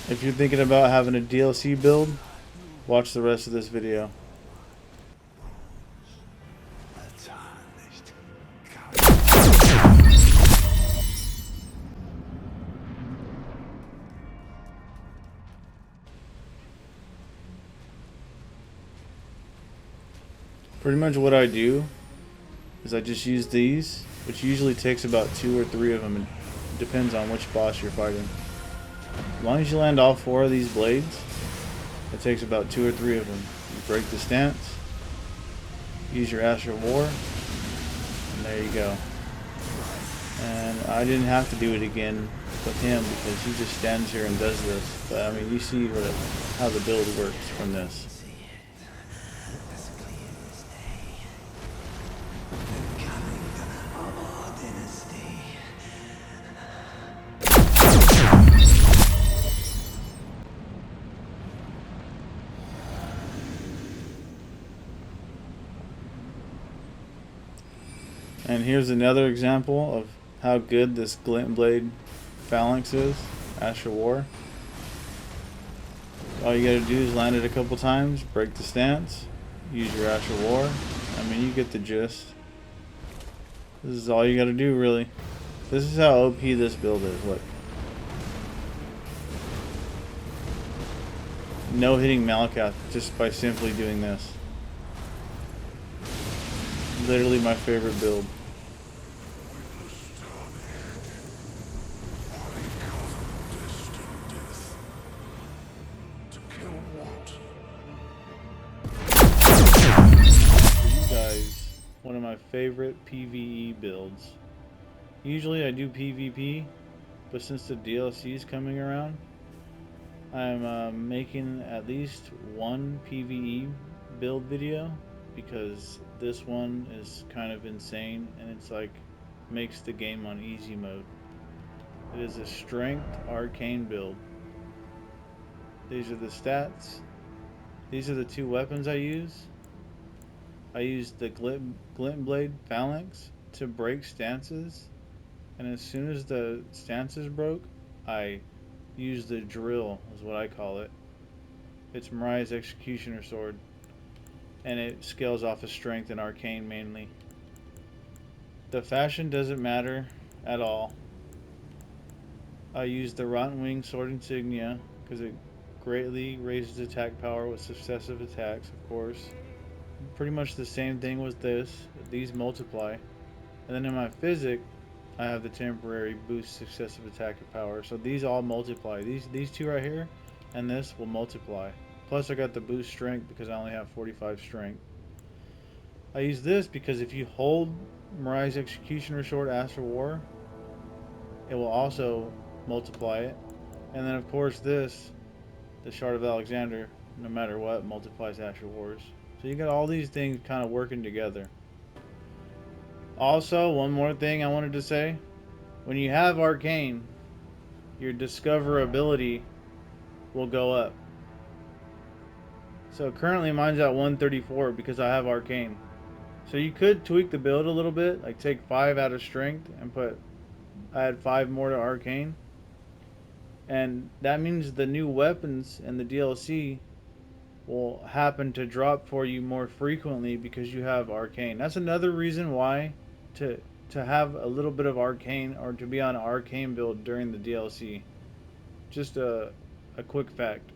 If you're thinking about having a DLC build, watch the rest of this video. Pretty much what I do is I just use these, which usually takes about 2 or 3 of them. It depends on which boss you're fighting. As long as you land all 4 of these blades, it takes about 2 or 3 of them. You break the stance, use your Ash of War, and there you go. And I didn't have to do it again with him because he just stands here and does this. But I mean, you see how the build works from this. And here's another example of how good this Glint Blade Phalanx is, Ash of War. All you gotta do is land it a couple times, break the stance, use your Ash of War. I mean, you get the gist. This is all you gotta do, really. This is how OP this build is, look. No hitting Malakath just by simply doing this. Literally my favorite build. For you guys, one of my favorite PvE builds. Usually I do PvP, but since the DLC is coming around, I'm making at least one PvE build video because this one is kind of insane and it's like makes the game on easy mode. It is a strength arcane build. These are the stats. These are the 2 weapons I use. I use the Glint Blade Phalanx to break stances, and as soon as the stances broke, I use the drill, is what I call it. It's Mariah's Executioner Sword, and it scales off of strength and arcane mainly. The fashion doesn't matter at all. I use the Rotten Wing Sword Insignia because it greatly raises attack power with successive attacks, of course. Pretty much the same thing with this. These multiply. And then in my physic, I have the temporary boost successive attack power. So these all multiply. These 2 right here and this will multiply. Plus I got the boost strength because I only have 45 strength. I use this because if you hold Mariah's Executioner Sword Ash of War, it will also multiply it. And then of course this, the Shard of Alexander, no matter what, multiplies Ash of Wars. So you got all these things kind of working together. Also, one more thing I wanted to say. When you have arcane, your discoverability will go up. So currently mine's at 134 because I have arcane. So you could tweak the build a little bit, like take 5 out of strength and add 5 more to arcane. And that means the new weapons and the DLC will happen to drop for you more frequently because you have arcane. That's another reason why to have a little bit of arcane or to be on an arcane build during the DLC. Just a quick fact.